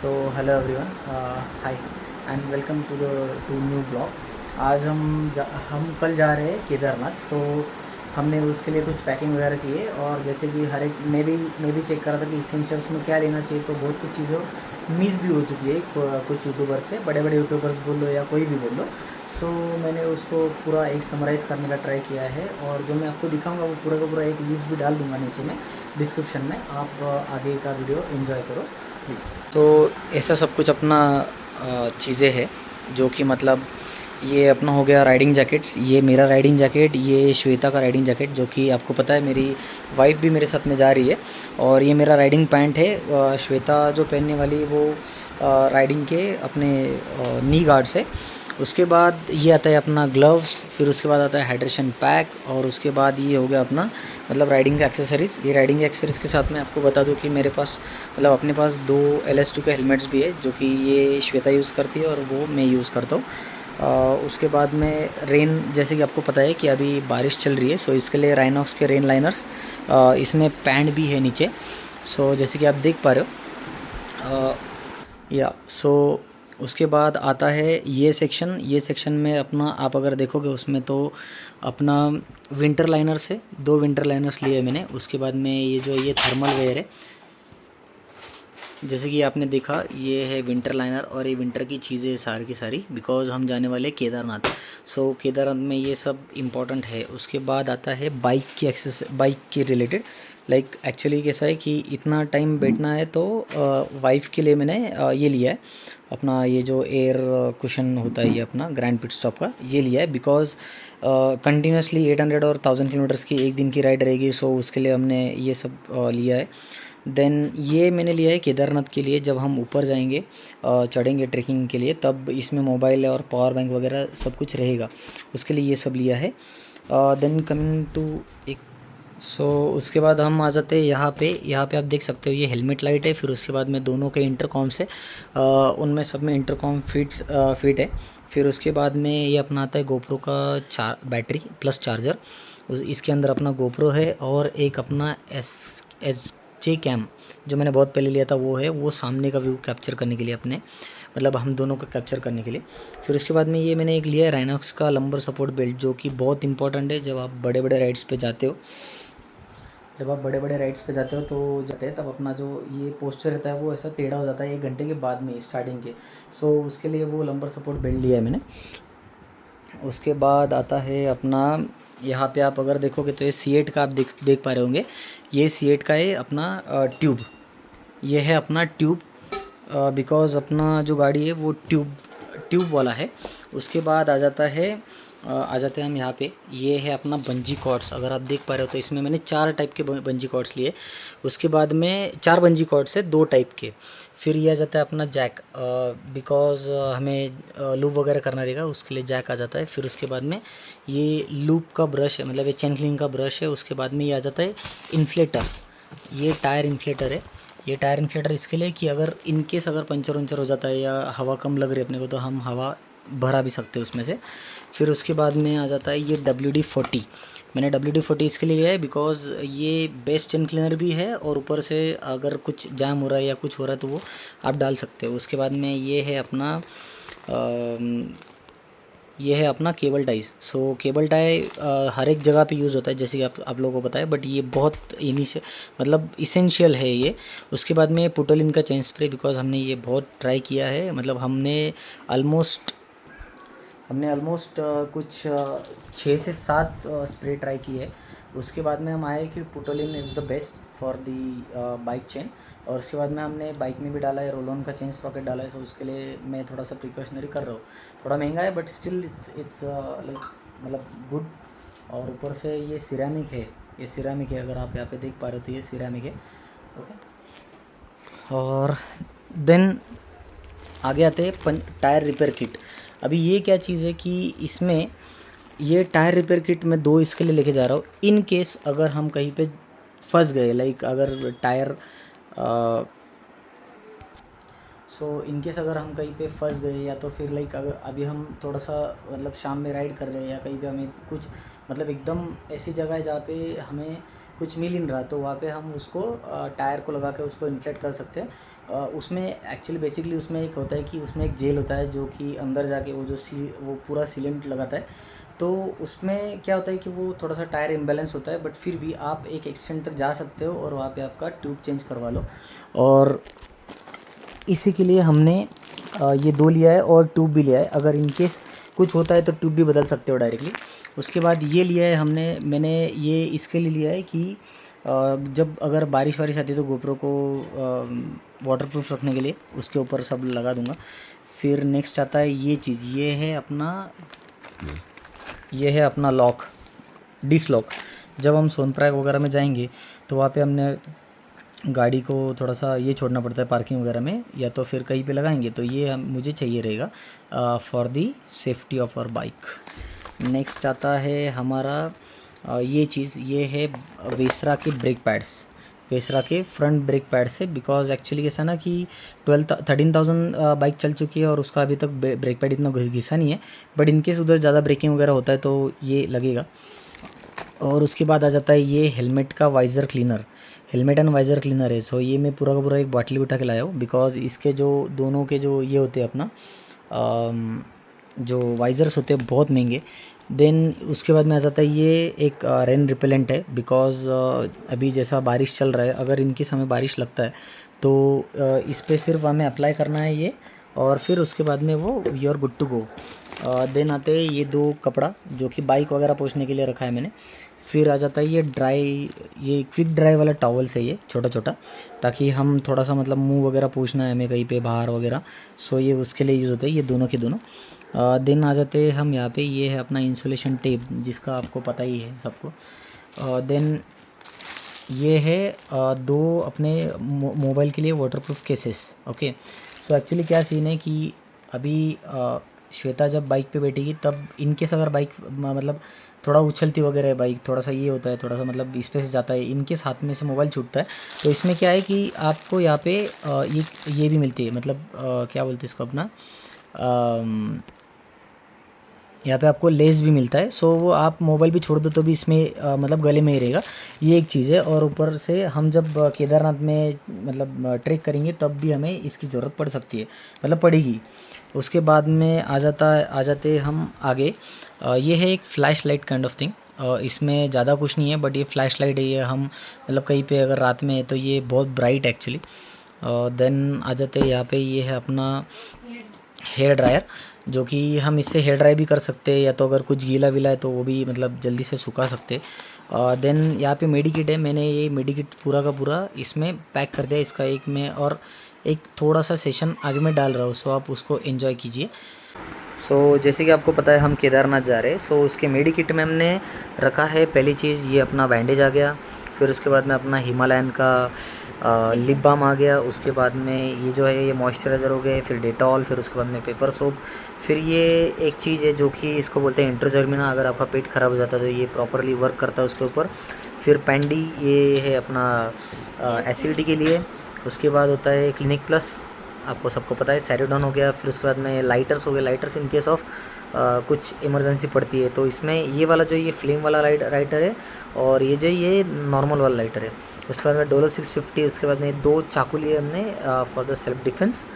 So hello everyone, hi and welcome to new blog. आज हम कल जा रहे हैं केदारनाथ। हमने उसके लिए कुछ पैकिंग वगैरह की है, और जैसे कि हर एक मैं भी चेक कर रहा था कि इसेंशियल्स में क्या लेना चाहिए, तो बहुत कुछ चीज़ें मिस भी हो चुकी है कुछ यूट्यूबर्स से, बड़े बड़े यूट्यूबर्स बोल लो या कोई भी बोल लो। मैंने उसको पूरा एक समराइज़ करने का ट्राई किया है, और जो मैं आपको दिखाऊंगा वो पूरा का पूरा एक लिस्ट भी डाल दूंगा नीचे में डिस्क्रिप्शन में। आप आगे का वीडियो एंजॉय करो प्लीज़। तो ऐसा सब कुछ अपना चीज़ें है जो कि मतलब ये अपना हो गया राइडिंग जैकेट्स। ये मेरा राइडिंग जैकेट, ये श्वेता का राइडिंग जैकेट, जो कि आपको पता है मेरी वाइफ भी मेरे साथ में जा रही है। और ये मेरा राइडिंग पैंट है। श्वेता जो पहनने वाली वो राइडिंग के अपने नी गार्ड्स है। उसके बाद ये आता है अपना ग्लव्स, फिर उसके बाद आता है हाइड्रेशन पैक, और उसके बाद ये हो गया अपना मतलब राइडिंग का एक्सेसरीज़। ये राइडिंग के एक्सेसरीज़ के साथ मैं आपको बता दूं कि मेरे पास मतलब अपने पास 2 LS2 के हेलमेट्स भी है, जो कि ये श्वेता यूज़ करती है और वो मैं यूज़ करता हूँ। उसके बाद में रेन, जैसे कि आपको पता है कि अभी बारिश चल रही है, सो इसके लिए राइनॉक्स के रेन लाइनर्स, इसमें पैंट भी है नीचे। जैसे कि आप देख पा रहे हो। या उसके बाद आता है ये सेक्शन में अपना, आप अगर देखोगे उसमें तो अपना विंटर लाइनर्स है। 2 विंटर लाइनर्स लिए मैंने। उसके बाद में ये थर्मल वेयर है, जैसे कि आपने देखा ये है विंटर लाइनर, और ये विंटर की चीज़ें सारी की सारी, बिकॉज़ हम जाने वाले केदारनाथ। केदारनाथ में ये सब इम्पोर्टेंट है। उसके बाद आता है बाइक के रिलेटेड। लाइक एक्चुअली कैसा है कि इतना टाइम बैठना है, तो वाइफ के लिए मैंने ये लिया है अपना, ये जो एयर कुशन होता है, ये अपना ग्रैंड पिट स्टॉप का ये लिया है, बिकॉज़ कंटिन्यूसली 800 और 1000 किलोमीटर्स की एक दिन की राइड रहेगी। उसके लिए हमने ये सब लिया है। देन ये मैंने लिया है केदारनाथ के लिए, जब हम ऊपर जाएंगे चढ़ेंगे ट्रैकिंग के लिए, तब इसमें मोबाइल और पावर बैंक वगैरह सब कुछ रहेगा, उसके लिए ये सब लिया है। देन कमिंग टू एक उसके बाद हम आ जाते हैं यहाँ पे आप देख सकते हो ये हेलमेट लाइट है। फिर उसके बाद में दोनों के इंटरकॉम्स है, उनमें सब में इंटरकॉम फिट है। फिर उसके बाद में ये अपना आता है गोप्रो का बैटरी प्लस चार्जर। इसके अंदर अपना गोप्रो है, और एक अपना एस जे कैम जो मैंने बहुत पहले लिया था वो है, वो सामने का व्यू कैप्चर करने के लिए अपने, मतलब हम दोनों को कैप्चर करने के लिए। फिर उसके बाद में ये मैंने एक लिया है राइनॉक्स का लंबर सपोर्ट बेल्ट, जो कि बहुत इंपॉर्टेंट है जब आप बड़े बड़े राइड्स पे जाते हो। तो जाते हैं तब अपना जो ये पोस्चर रहता है वो ऐसा टेढ़ा हो जाता है 1 घंटे के बाद में स्टार्टिंग के। उसके लिए वो लंबर सपोर्ट बेल्ट लिया है मैंने। उसके बाद आता है अपना, यहाँ पे आप अगर देखोगे तो ये C8 का आप देख पा रहे होंगे। ये C8 का है अपना ट्यूब। ये है अपना ट्यूब, बिकॉज़ अपना जो गाड़ी है वो ट्यूब वाला है। उसके बाद आ जाते हैं हम यहाँ पे। ये है अपना बंजी कॉर्ड्स, अगर आप देख पा रहे हो तो इसमें मैंने 4 टाइप के बंजी कॉर्ड्स लिए। उसके बाद में 4 बंजी कॉर्ड्स है 2 टाइप के। फिर ये आ जाता है अपना जैक, बिकॉज़ हमें लूप वगैरह करना रहेगा, उसके लिए जैक आ जाता है। फिर उसके बाद में ये लूप का ब्रश है, मतलब ये चेन क्लीनिंग का ब्रश है। उसके बाद में ये आ जाता है इन्फ्लेटर, ये टायर इन्फ्लेटर है। ये टायर इन्फ्लेटर इसके लिए कि अगर इनकेस अगर पंचर वंचर हो जाता है या हवा कम लग रही है अपने को, तो हम हवा भरा भी सकते हैं उसमें से। फिर उसके बाद में आ जाता है ये WD-40। मैंने WD-40 इसके लिए लिया है बिकॉज़ ये बेस्ट चेन क्लीनर भी है, और ऊपर से अगर कुछ जाम हो रहा है या कुछ हो रहा है तो वो आप डाल सकते हो। उसके बाद में ये है अपना केबल टाइज। केबल टाई हर एक जगह पे यूज़ होता है, जैसे कि आप लोगों को पता है, बट ये बहुत मतलब इसेंशियल है ये। उसके बाद में पुटोलिन का चेन स्प्रे, बिकॉज़ हमने ये बहुत ट्राई किया है, मतलब हमने ऑलमोस्ट कुछ 6 से 7 स्प्रे ट्राई किए। उसके बाद में हम आए कि Putoline is the best for the bike chain. और उसके बाद में हमने बाइक में भी डाला है, रोल ऑन का चेन स्प्रॉकेट डाला है। उसके लिए मैं थोड़ा सा प्रिकॉशनरी कर रहा हूँ। थोड़ा महंगा है बट स्टिल इट्स लाइक मतलब गुड। और ऊपर से ये सिरामिक है, अगर आप यहाँ पे देख पा रहे हो तो ये सिरामिक है। ओके। और देन आगे आते हैं टायर रिपेयर किट। अभी ये क्या चीज़ है कि इसमें ये टायर रिपेयर किट मैं 2 इसके लिए लेके जा रहा हूँ, इन केस अगर हम कहीं पे फंस गए, लाइक अगर टायर इन केस अगर हम कहीं पे फंस गए, या तो फिर लाइक अगर अभी हम थोड़ा सा मतलब शाम में राइड कर रहे हैं, या कहीं पे हमें कुछ मतलब एकदम ऐसी जगह है जहाँ पे हमें कुछ मिल नहीं रहा, तो वहाँ पे हम उसको टायर को लगा के उसको इन्फ्लेट कर सकते हैं। उसमें एक्चुअली बेसिकली उसमें एक होता है कि उसमें एक जेल होता है जो कि अंदर जाके वो पूरा सीलेंट लगाता है। तो उसमें क्या होता है कि वो थोड़ा सा टायर इम्बैलेंस होता है, बट फिर भी आप एक एक्सटेंट तक जा सकते हो और वहाँ पे आपका ट्यूब चेंज करवा लो। और इसी के लिए हमने ये 2 लिया है और ट्यूब भी लिया है। अगर इन केस कुछ होता है तो ट्यूब भी बदल सकते हो डायरेक्टली। उसके बाद ये लिया है मैंने ये इसके लिए लिया है कि जब अगर बारिश वारिश आती है तो गोप्रो को वाटरप्रूफ रखने के लिए उसके ऊपर सब लगा दूंगा। फिर नेक्स्ट आता है ये चीज़, ये है अपना लॉक, डिस लॉक। जब हम सोनप्रयाग वगैरह में जाएंगे तो वहाँ पे हमने गाड़ी को थोड़ा सा ये छोड़ना पड़ता है पार्किंग वगैरह में, या तो फिर कहीं पे लगाएंगे, तो ये मुझे चाहिए रहेगा for the safety of our bike. Next आता है हमारा ये चीज़, ये है वेसरा के ब्रेक पैड्स, वेसरा के फ्रंट ब्रेक पैड्स है। बिकॉज एक्चुअली कैसा ना कि 13,000 बाइक चल चुकी है और उसका अभी तक ब्रेक पैड इतना घिसा नहीं है, बट इनकेस उधर ज़्यादा ब्रेकिंग वगैरह होता है तो ये लगेगा। और उसके बाद आ जाता है ये हेलमेट का visor cleaner, helmet and visor cleaner है। सो ये मैं पूरा का पूरा एक बाटली उठा के लाया हूँ, बिकॉज इसके जो दोनों के जो ये होते हैं अपना जो वाइज़र्स होते हैं बहुत महंगे। देन उसके बाद में आ जाता है ये एक रेन रिपेलेंट है। बिकॉज अभी जैसा बारिश चल रहा है, अगर इनके समय बारिश लगता है तो इस पर सिर्फ हमें अप्लाई करना है ये, और फिर उसके बाद में वो you are good to go. Then आते हैं ये 2 कपड़ा जो कि बाइक वगैरह पोंछने के लिए रखा है मैंने। फिर आ जाता है ये क्विक ड्राई वाला टॉवल से, ये छोटा छोटा, ताकि हम थोड़ा सा मतलब मुंह वगैरह पोंछना है हमें कहीं पे बाहर वगैरह, सो ये उसके लिए यूज़ होता है, ये दोनों के दोनों। देन आ जाते हैं हम यहाँ पे, ये है अपना इंसुलेशन टेप जिसका आपको पता ही है सबको। देन ये है 2 अपने मोबाइल के लिए waterproof cases. Okay, so actually क्या सीन है कि अभी श्वेता जब बाइक पे बैठेगी तब इनकेस अगर बाइक मतलब थोड़ा उछलती वगैरह है बाइक, थोड़ा सा ये होता है, थोड़ा सा मतलब इस पे से जाता है, इनकेस हाथ में से मोबाइल छूटता है, तो इसमें क्या है कि आपको यहाँ पे ये भी मिलती है, मतलब क्या बोलते हैं इसको अपना, यहाँ पे आपको लेस भी मिलता है। सो वो आप मोबाइल भी छोड़ दो तो भी इसमें मतलब गले में ही रहेगा, ये एक चीज़ है। और ऊपर से हम जब केदारनाथ में मतलब ट्रैक करेंगे तब भी हमें इसकी ज़रूरत पड़ सकती है, मतलब पड़ेगी। उसके बाद में आ जाते हम आगे। ये है एक flash light kind of thing. इसमें ज़्यादा कुछ नहीं है, बट ये फ्लैश लाइट है, ये हम मतलब कहीं पे अगर रात में है तो ये बहुत ब्राइट एक्चुअली। देन आ जाते यहाँ पे, ये है अपना हेयर ड्रायर, जो कि हम इससे हेयर ड्राई भी कर सकते हैं, या तो अगर कुछ गीला विला है तो वो भी मतलब जल्दी से सुखा सकते हैं। देन यहाँ पे मेडिकिट है, मैंने ये मेडिकिट पूरा का पूरा इसमें पैक कर दिया। इसका एक मैं और एक थोड़ा सा सेशन आगे में डाल रहा हूँ, सो आप उसको एंजॉय कीजिए। सो जैसे कि आपको पता है हम केदारनाथ जा रहे हैं, सो उसके मेडिकिट में हमने रखा है पहली चीज़ ये अपना बैंडेज आ गया, फिर उसके बाद में अपना हिमालयन का लिप बाम आ गया, उसके बाद में ये जो है ये मॉइस्चराइज़र हो गए, फिर डेटॉल, फिर उसके बाद में पेपर सोप, फिर ये एक चीज़ है जो कि इसको बोलते हैं इंट्रोजर्मिना। अगर आपका पेट ख़राब हो जाता है तो ये प्रॉपरली वर्क करता है उसके ऊपर। फिर पैंडी, ये है अपना एसिडिटी के लिए। उसके बाद होता है क्लिनिक प्लस, आपको सबको पता है, सैरिडोन हो गया। फिर उसके बाद में लाइटर्स हो गए, लाइटर्स इन केस ऑफ कुछ इमरजेंसी पड़ती है तो इसमें ये वाला जो ये फ्लेम वाला लाइटर है, और ये जो ये नॉर्मल वाला लाइटर है। उसके बाद में डोलो 650, उसके बाद में 2 चाकू लिए हमने फॉर द सेल्फ डिफेंस।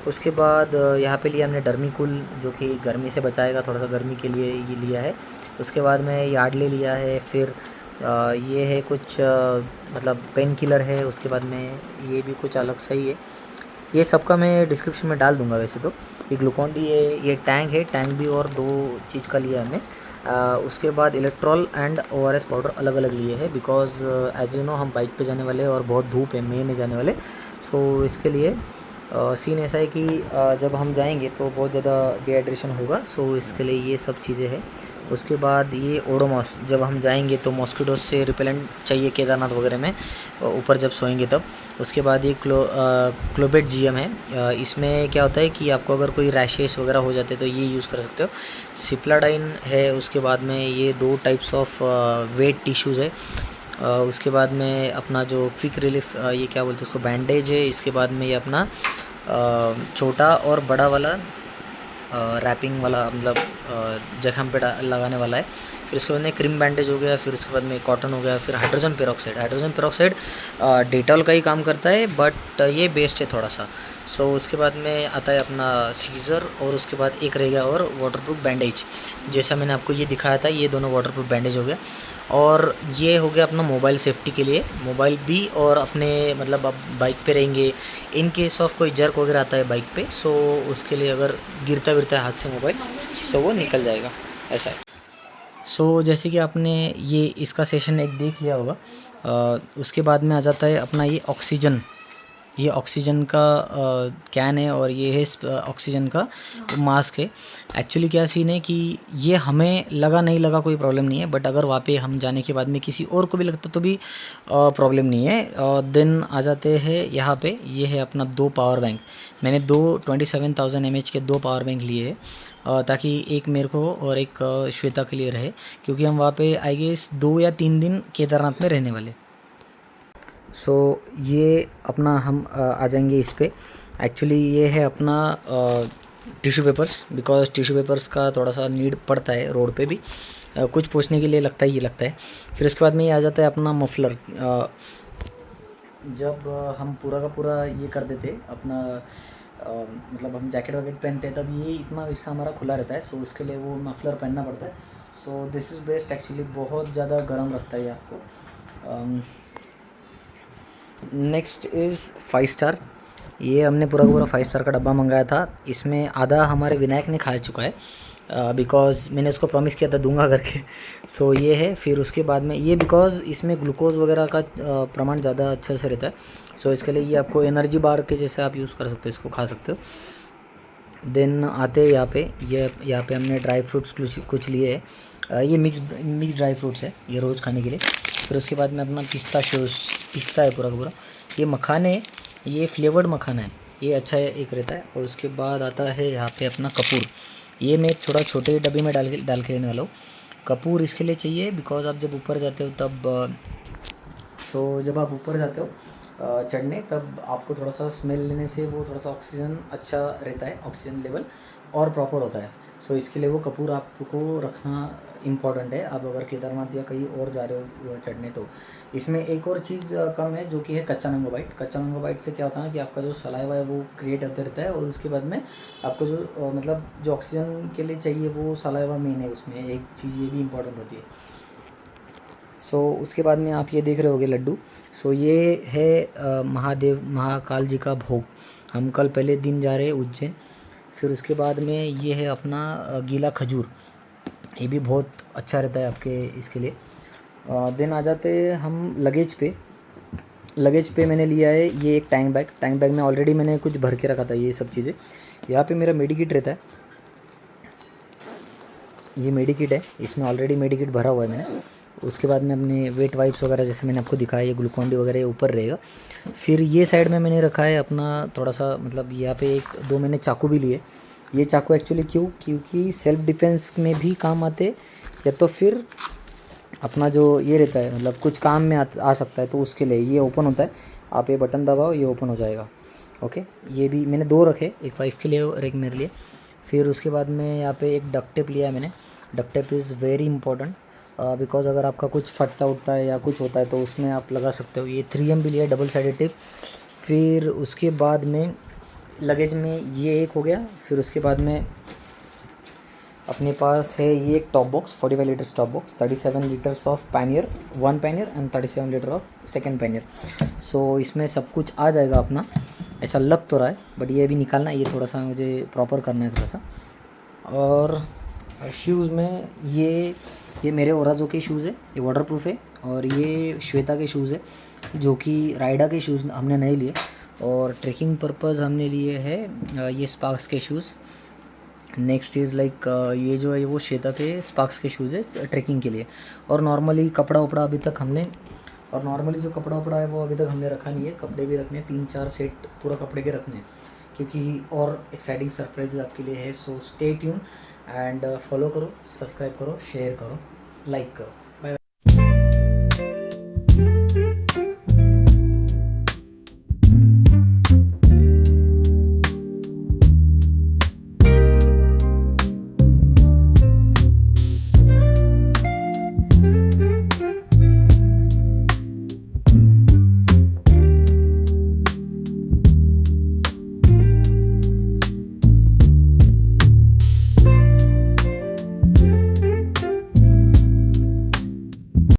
उसके बाद यहाँ पे लिया हमने डर्मीकूल, जो कि गर्मी से बचाएगा, थोड़ा सा गर्मी के लिए ये लिया है। उसके बाद में यार्डले लिया है। फिर ये है कुछ मतलब पेन किलर है। उसके बाद में ये भी कुछ अलग सही है, ये सबका मैं डिस्क्रिप्शन में डाल दूंगा वैसे तो। ये ग्लूकॉन डी है, ये टैंक है, टैंक भी और 2 चीज़ का लिया हमने। उसके बाद इलेक्ट्रॉल एंड ORS पाउडर अलग अलग लिए हैं, बिकॉज एज यू नो हम बाइक पे जाने वाले हैं और बहुत धूप है, मई में जाने वाले। सो इसके लिए सीन ऐसा है कि जब हम जाएंगे तो बहुत ज़्यादा डिहाइड्रेशन होगा, सो इसके लिए ये सब चीज़ें हैं। उसके बाद ये ओडोमॉस, जब हम जाएंगे तो मॉस्किटोज से रिपेलेंट चाहिए केदारनाथ वगैरह में ऊपर जब सोएंगे तब। उसके बाद ये क्लोबेट GM है। इसमें क्या होता है कि आपको अगर कोई रैशेस वगैरह हो जाते तो ये यूज़ कर सकते हो। सिप्लाडाइन है। उसके बाद में ये 2 टाइप्स ऑफ वेट टिश्यूज़ है। उसके बाद में अपना जो क्विक रिलीफ, ये क्या बोलते हैं उसको, बैंडेज है। इसके बाद में ये अपना छोटा और बड़ा वाला रैपिंग वाला मतलब जख्म पे लगाने वाला है। फिर उसके बाद में क्रीम बैंडेज हो गया, फिर उसके बाद में कॉटन हो गया, फिर हाइड्रोजन पेरोक्साइड डेटॉल का ही काम करता है बट ये बेस्ट है थोड़ा सा। सो उसके बाद में आता है अपना सीज़र, और उसके बाद एक रह गया और वाटरप्रूफ बैंडेज। जैसा मैंने आपको ये दिखाया था, ये दोनों वाटरप्रूफ बैंडेज हो गया। और ये हो गया अपना मोबाइल सेफ्टी के लिए, मोबाइल भी, और अपने मतलब आप बाइक पे रहेंगे, इन केस ऑफ कोई जर्क वगैरह आता है बाइक पे, सो उसके लिए अगर गिरता है हाथ से मोबाइल, सो वो निकल जाएगा, ऐसा है। सो जैसे कि आपने ये इसका सेशन एक देख लिया होगा। उसके बाद में आ जाता है अपना ये ऑक्सीजन का कैन है, और ये है ऑक्सीजन का मास्क है। एक्चुअली क्या सीन है कि ये हमें लगा नहीं लगा कोई प्रॉब्लम नहीं है, बट अगर वहाँ पे हम जाने के बाद में किसी और को भी लगता तो भी प्रॉब्लम नहीं है। देन आ जाते हैं यहाँ पे, ये है अपना 2 पावर बैंक। मैंने 27,000 mAh के 2 पावर बैंक लिए हैं, ताकि एक मेरे को और एक श्वेता के लिए रहे, क्योंकि हम वहाँ पे आई गेस 2 या 3 दिन केदारनाथ में रहने वाले। सो ये अपना हम आ जाएंगे इस पे। एक्चुअली ये है अपना tissue papers, because tissue papers का थोड़ा सा नीड पड़ता है रोड पे भी, कुछ पूछने के लिए लगता है, ये लगता है। फिर उसके बाद में ये आ जाता है अपना मफलर। जब हम पूरा का पूरा ये कर देते अपना मतलब हम जैकेट वैकेट पहनते हैं, तब ये इतना हिस्सा हमारा खुला रहता है, सो उसके लिए वो मफलर पहनना पड़ता है। So this is best actually, बहुत ज़्यादा गर्म रखता है ये आपको। Next is 5 star. ये हमने पूरा का पूरा 5 स्टार का डब्बा मंगाया था। इसमें आधा हमारे विनायक ने खा चुका है, बिकॉज़ मैंने उसको प्रॉमिस किया था दूंगा करके। सो ये है। फिर उसके बाद में ये बिकॉज़ इसमें ग्लूकोज वगैरह का प्रमाण ज़्यादा अच्छे से रहता है, सो इसके लिए ये आपको एनर्जी बार के जैसे आप यूज़ कर सकते हो, इसको खा सकते हो। देन आते हैं यहाँ पे, यहाँ पे हमने ड्राई फ्रूट्स कुछ लिए है। ये मिक्स ड्राई फ्रूट्स है, ये रोज़ खाने के लिए। फिर उसके बाद में अपना पिस्ता है पूरा का पूरा। ये मखाने, ये फ्लेवर्ड मखाना है, ये अच्छा है, एक रहता है। और उसके बाद आता है यहाँ पे अपना कपूर। ये मैं थोड़ा छोटे डब्बे में डाल के लेने वाला हूँ। कपूर इसके लिए चाहिए बिकॉज आप जब ऊपर जाते हो तब जब आप ऊपर जाते हो चढ़ने, तब आपको थोड़ा सा स्मेल लेने से वो थोड़ा सा ऑक्सीजन अच्छा रहता है, ऑक्सीजन लेवल और प्रॉपर होता है। सो इसके लिए वो कपूर आपको रखना इम्पॉर्टेंट है, आप अगर केदारनाथ या कहीं और जा रहे हो चढ़ने तो। इसमें एक और चीज़ कम है, जो कि है कच्चा मैंगो बाइट। कच्चा मैंगो बाइट से क्या होता है ना कि आपका जो सलाइवा है वो क्रिएट होते रहता है, और उसके बाद में आपको जो मतलब जो ऑक्सीजन के लिए चाहिए वो सलाइवा मेन है, उसमें एक चीज़ ये भी इम्पॉर्टेंट होती है। सो उसके बाद में आप ये देख रहे होगे लड्डू। सो ये है महाकाल जी का भोग। हम कल पहले दिन जा रहे हैं उज्जैन। फिर उसके बाद में ये है अपना गीला खजूर, ये भी बहुत अच्छा रहता है आपके इसके लिए। देन आ जाते हम लगेज पे मैंने लिया है ये एक टैंक बैग में ऑलरेडी मैंने कुछ भर के रखा था ये सब चीज़ें। यहाँ पे मेरा मेडिकिट रहता है, ये मेडिकिट है, इसमें ऑलरेडी मेडिकिट भरा हुआ है मैंने। उसके बाद में अपने वेट वाइप्स वगैरह जैसे मैंने आपको दिखाया, ये ग्लूकॉन डी वगैरह ऊपर रहेगा। फिर ये साइड में मैंने रखा है अपना थोड़ा सा मतलब यहाँ पे 1-2 मैंने चाकू भी लिए। ये चाकू एक्चुअली क्योंकि सेल्फ डिफेंस में भी काम आते, या तो फिर अपना जो ये रहता है मतलब कुछ काम में आ सकता है, तो उसके लिए ये ओपन होता है। आप ये बटन दबाओ, ये ओपन हो जाएगा। ओके, ये भी मैंने 2 रखे, एक वाइफ के लिए और एक मेरे लिए। फिर उसके बाद में यहाँ पे एक डक्ट टेप लिया है मैंने। Duct tape is very important because अगर आपका कुछ फटता उठता है या कुछ होता है तो उसमें आप लगा सकते हो। ये 3M भी लिया है, डबल साइडेड टेप। फिर उसके बाद में लगेज में ये एक हो गया। फिर उसके बाद में अपने पास है ये एक top box, 45 litres top box, 37 litres of pannier, 1 pannier and 37 litre of second pannier. So इसमें सब कुछ आ जाएगा अपना, ऐसा लग तो रहा है, बट ये भी निकालना है, ये थोड़ा सा मुझे प्रॉपर करना है थोड़ा सा। और शूज़ में ये मेरे ओराजो के शूज़ है, ये वाटर प्रूफ है। और ये श्वेता के शूज़ है, जो कि राइडा के शूज़ हमने नहीं लिए। और ट्रैकिंग पर्पज़ हमने लिए है ये स्पार्क्स के शूज़। नेक्स्ट इज़ लाइक ये जो है वो श्वेता के स्पार्क्स के शूज़ है ट्रैकिंग के लिए। और नॉर्मली कपड़ा वपड़ा अभी तक हमने जो कपड़ा वपड़ा है वो अभी तक हमने रखा नहीं है। कपड़े भी रखने 3-4 सेट पूरा कपड़े के रखने हैं, क्योंकि और एक्साइटिंग सरप्राइज आपके लिए है। So stay tune and follow करो, सब्सक्राइब करो, शेयर करो, लाइक करो।